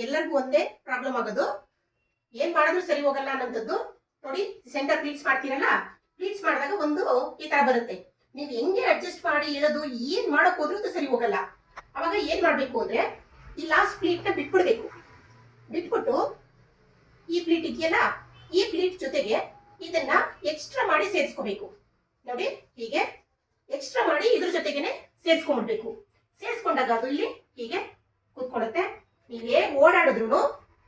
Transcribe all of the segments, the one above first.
ಎಲ್ಲರಿಗೂ ಒಂದೇ ಪ್ರಾಬ್ಲಮ್ ಆಗೋದು, ಏನ್ ಮಾಡಿದ್ರು ಸರಿ ಹೋಗಲ್ಲ ಅನ್ನೋಂಥದ್ದು. ನೋಡಿ, ಸೆಂಟರ್ ಪ್ಲೀಟ್ಸ್ ಮಾಡ್ತೀರಲ್ಲ, ಪ್ಲೀಟ್ಸ್ ಮಾಡಿದಾಗ ಒಂದು ಈ ತರ ಬರುತ್ತೆ. ನೀವು ಹೆಂಗೆ ಅಡ್ಜಸ್ಟ್ ಮಾಡಿ ಇಳೋದು ಏನ್ ಮಾಡಕ್ ಹೋದ್ರೂ ಅದು ಸರಿ ಹೋಗಲ್ಲ. ಅವಾಗ ಏನ್ ಮಾಡ್ಬೇಕು ಅಂದ್ರೆ, ಈ ಲಾಸ್ಟ್ ಪ್ಲೀಟ್ ನ ಬಿಟ್ಬಿಡ್ಬೇಕು. ಬಿಟ್ಬಿಟ್ಟು ಈ ಪ್ಲೀಟ್ ಇದೆಯಲ್ಲ, ಈ ಪ್ಲೀಟ್ ಜೊತೆಗೆ ಇದನ್ನ ಎಕ್ಸ್ಟ್ರಾ ಮಾಡಿ ಸೇರಿಸ್ಕೋಬೇಕು. ನೋಡಿ, ಹೀಗೆ ಎಕ್ಸ್ಟ್ರಾ ಮಾಡಿ ಇದ್ರ ಜೊತೆಗೇನೆ ಸೇರಿಸ್ಕೊಂಡ್ಬಿಡ್ಬೇಕು. ಸೇರಿಸ್ಕೊಂಡಾಗ ಅದು ಇಲ್ಲಿ ಹೀಗೆ ಕೂತ್ಕೊಳ್ಳುತ್ತೆ. ನೀವು ಹೇಗೆ ಓಡಾಡಿದ್ರು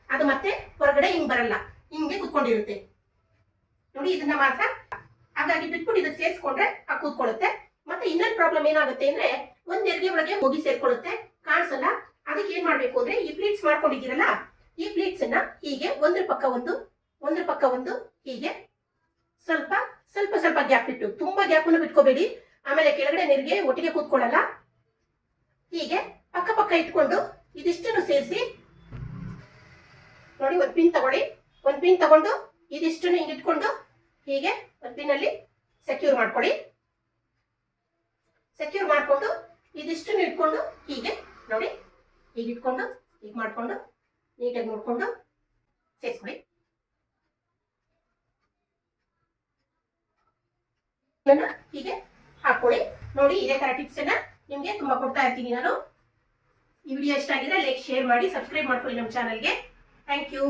ಅದು ಮತ್ತೆ ಹೊರಗಡೆ ಹಿಂಗ್ ಬರಲ್ಲ, ಹಿಂಗೆ ಕೂತ್ಕೊಂಡಿರುತ್ತೆ. ನೋಡಿ, ಇದನ್ನ ಮಾತ್ರ ಹಾಗಾಗಿ ಬಿಟ್ಬಿಟ್ಟು ಇದಕ್ಕೆ ಸೇರಿಸ್ಕೊಂಡ್ರೆ ಆ ಕೂತ್ಕೊಳ್ಳುತ್ತೆ. ಮತ್ತೆ ಇನ್ನೊಂದು ಪ್ರಾಬ್ಲಮ್ ಏನಾಗುತ್ತೆ ಅಂದ್ರೆ, ಒಂದ್ ನೆರಿಗೆ ಒಳಗೆ ಹೋಗಿ ಸೇರ್ಕೊಳ್ಳುತ್ತೆ, ಕಾಣಿಸಲ್ಲ. ಅದಕ್ಕೆ ಏನ್ ಮಾಡ್ಬೇಕು ಅಂದ್ರೆ, ಈ ಪ್ಲೀಟ್ಸ್ ಮಾಡ್ಕೊಂಡಿದ್ದೀರಲ್ಲ, ಈ ಪ್ಲೀಟ್ಸ್ ಅನ್ನ ಹೀಗೆ ಒಂದ್ರ ಪಕ್ಕ ಒಂದು ಹೀಗೆ ಸ್ವಲ್ಪ ಸ್ವಲ್ಪ ಸ್ವಲ್ಪ ಗ್ಯಾಪ್ ಇಟ್ಟು, ತುಂಬಾ ಗ್ಯಾಪನ್ನು ಬಿಟ್ಕೋಬೇಡಿ, ಆಮೇಲೆ ಕೆಳಗಡೆ ನೆರಿಗೆ ಒಟ್ಟಿಗೆ ಕೂತ್ಕೊಳ್ಳಲ್ಲ. ಹೀಗೆ ಪಕ್ಕ ಪಕ್ಕ ಇಟ್ಕೊಂಡು ಇದಿಷ್ಟನ್ನು ಸೇರಿಸಿ ನೋಡಿ, ಒಂದ್ ಪಿನ್ ತಗೊಳ್ಳಿ. ಒಂದ್ ಪಿನ್ ತಗೊಂಡು ಇದಿಷ್ಟನ್ನು ಹಿಂಗೆ ಇಟ್ಕೊಂಡು ಹೀಗೆ ಒಂದ್ ಪಿನ್ ಅಲ್ಲಿ ಸೆಕ್ಯೂರ್ ಮಾಡ್ಕೊಳ್ಳಿ. ಸೆಕ್ಯೂರ್ ಮಾಡ್ಕೊಂಡು ಇದಿಷ್ಟನ್ನು ಇಟ್ಕೊಂಡು ಹೀಗೆ ನೋಡಿ, ಹೀಗೆ ಇಟ್ಕೊಂಡು ಹೀಗೆ ಮಾಡ್ಕೊಂಡು ನೀಟಾಗಿ ನೋಡ್ಕೊಂಡು ಸೇರಿಸ್ಕೊಳ್ಳಿ. ಹೀಗೆ ಹಾಕೊಳ್ಳಿ. ನೋಡಿ, ಇದೇ ತರ ಟಿಪ್ಸ್ ಅನ್ನ ನಿಮ್ಗೆ ತುಂಬಾ ಕೊಡ್ತಾ ಇರ್ತೀನಿ ನಾನು. ಈ ವಿಡಿಯೋ ಇಷ್ಟ ಆಗಿದ್ರೆ ಲೈಕ್, ಶೇರ್ ಮಾಡಿ, ಸಬ್ಸ್ಕ್ರೈಬ್ ಮಾಡ್ಕೊಳ್ಳಿ ನಮ್ಮ ಚಾನಲ್ಗೆ. Thank you.